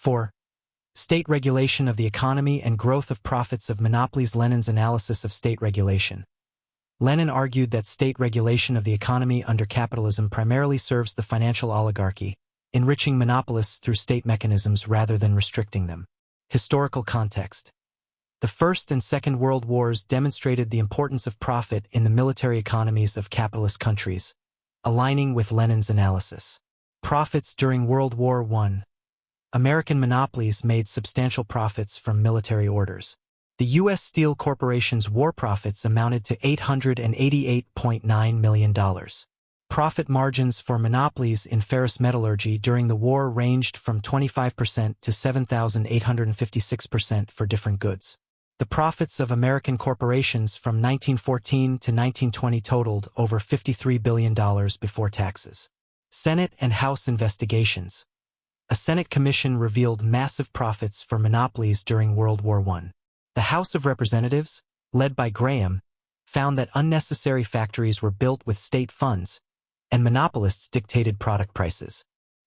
4. State regulation of the economy and growth of profits of monopolies. Lenin's analysis of state regulation. Lenin argued that state regulation of the economy under capitalism primarily serves the financial oligarchy, enriching monopolists through state mechanisms rather than restricting them. Historical context. The First and Second World Wars demonstrated the importance of profit in the military economies of capitalist countries, aligning with Lenin's analysis. Profits during World War I. American monopolies made substantial profits from military orders. The U.S. Steel Corporation's war profits amounted to $888.9 million. Profit margins for monopolies in ferrous metallurgy during the war ranged from 25% to 7,856% for different goods. The profits of American corporations from 1914 to 1920 totaled over $53 billion before taxes. Senate and House investigations. A Senate commission revealed massive profits for monopolies during World War I. The House of Representatives, led by Graham, found that unnecessary factories were built with state funds, and monopolists dictated product prices.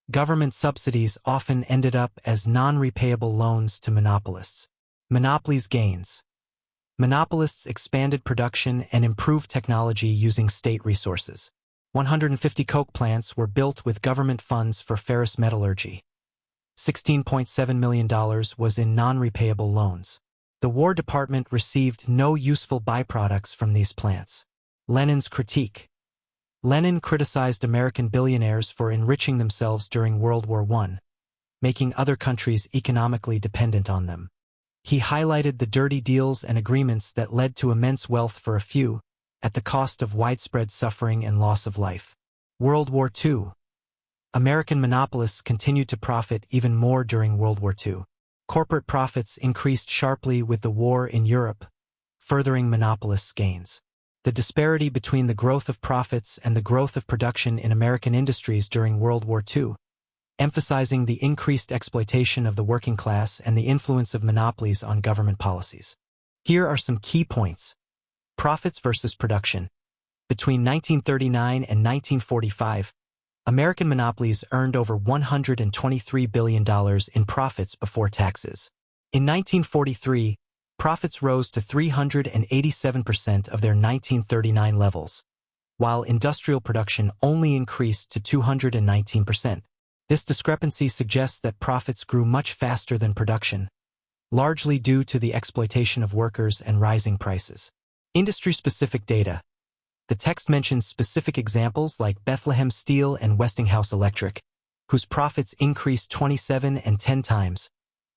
Government subsidies often ended up as non-repayable loans to monopolists. Monopolies' gains. Monopolists expanded production and improved technology using state resources. 150 coke plants were built with government funds for ferrous metallurgy. $16.7 million was in non-repayable loans. The War Department received no useful byproducts from these plants. Lenin's critique. Lenin criticized American billionaires for enriching themselves during World War I, making other countries economically dependent on them. He highlighted the dirty deals and agreements that led to immense wealth for a few, at the cost of widespread suffering and loss of life. World War II. American monopolists continued to profit even more during World War II. Corporate profits increased sharply with the war in Europe, furthering monopolists' gains. The disparity between the growth of profits and the growth of production in American industries during World War II, emphasizing the increased exploitation of the working class and the influence of monopolies on government policies. Here are some key points. Profits versus production. Between 1939 and 1945, American monopolies earned over $123 billion in profits before taxes. In 1943, profits rose to 387% of their 1939 levels, while industrial production only increased to 219%. This discrepancy suggests that profits grew much faster than production, largely due to the exploitation of workers and rising prices. Industry-specific data. The text mentions specific examples like Bethlehem Steel and Westinghouse Electric, whose profits increased 27 and 10 times,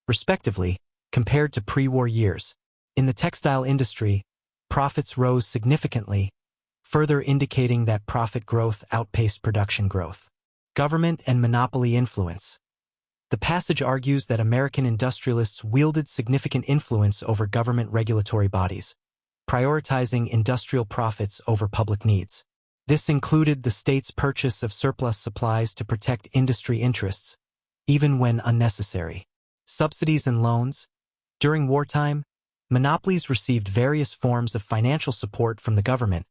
respectively, compared to pre-war years. In the textile industry, profits rose significantly, further indicating that profit growth outpaced production growth. Government and monopoly influence. The passage argues that American industrialists wielded significant influence over government regulatory bodies, prioritizing industrial profits over public needs. This included the state's purchase of surplus supplies to protect industry interests, even when unnecessary. Subsidies and loans. During wartime, monopolies received various forms of financial support from the government,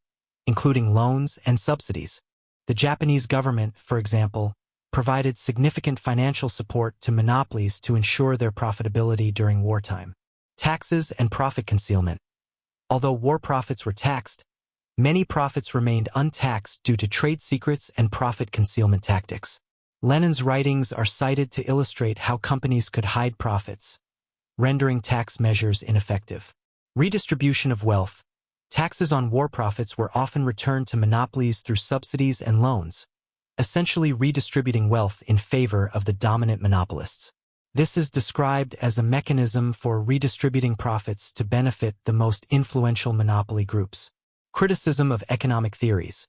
including loans and subsidies. The Japanese government, for example, provided significant financial support to monopolies to ensure their profitability during wartime. Taxes and profit concealment. Although war profits were taxed, many profits remained untaxed due to trade secrets and profit concealment tactics. Lenin's writings are cited to illustrate how companies could hide profits, rendering tax measures ineffective. Redistribution of wealth. Taxes on war profits were often returned to monopolies through subsidies and loans, essentially redistributing wealth in favor of the dominant monopolists. This is described as a mechanism for redistributing profits to benefit the most influential monopoly groups. Criticism of economic theories.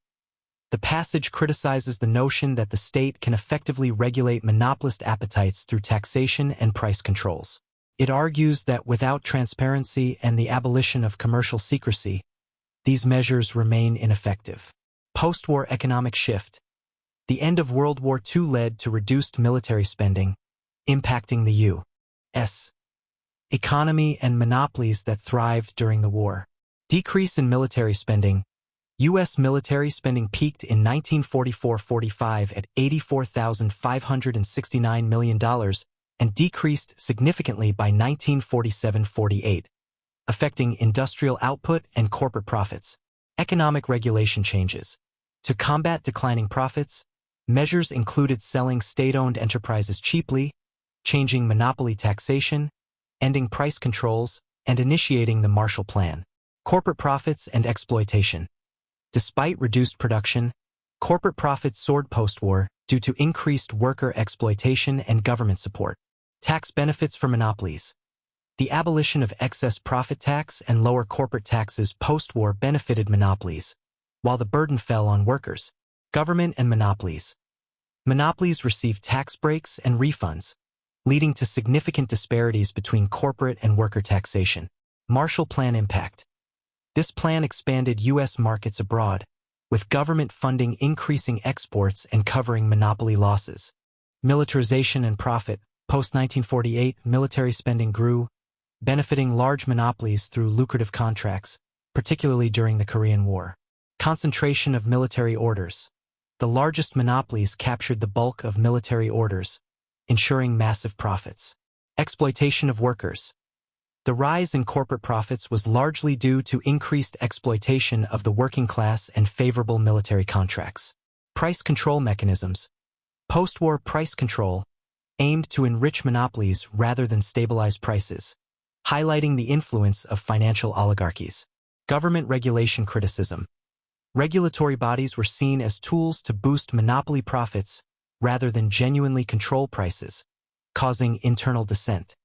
The passage criticizes the notion that the state can effectively regulate monopolist appetites through taxation and price controls. It argues that without transparency and the abolition of commercial secrecy, these measures remain ineffective. Post-war economic shift. The end of World War II led to reduced military spending, impacting the U.S. economy and monopolies that thrived during the war. Decrease in military spending. U.S. military spending peaked in 1944-45 at $84,569 million and decreased significantly by 1947-48, affecting industrial output and corporate profits. Economic regulation changes. To combat declining profits, measures included selling state-owned enterprises cheaply, changing monopoly taxation, ending price controls, and initiating the Marshall Plan. Corporate profits and exploitation. Despite reduced production, corporate profits soared post-war due to increased worker exploitation and government support. Tax benefits for monopolies. The abolition of excess profit tax and lower corporate taxes post-war benefited monopolies, while the burden fell on workers. Government and monopolies. Monopolies received tax breaks and refunds, leading to significant disparities between corporate and worker taxation. Marshall Plan impact. This plan expanded U.S. markets abroad, with government funding increasing exports and covering monopoly losses. Militarization and profit. Post-1948, military spending grew, benefiting large monopolies through lucrative contracts, particularly during the Korean War. Concentration of military orders. The largest monopolies captured the bulk of military orders, ensuring massive profits. Exploitation of workers. The rise in corporate profits was largely due to increased exploitation of the working class and favorable military contracts. Price control mechanisms. Post-war price control aimed to enrich monopolies rather than stabilize prices, highlighting the influence of financial oligarchies. Government regulation criticism. Regulatory bodies were seen as tools to boost monopoly profits rather than genuinely control prices, causing internal dissent.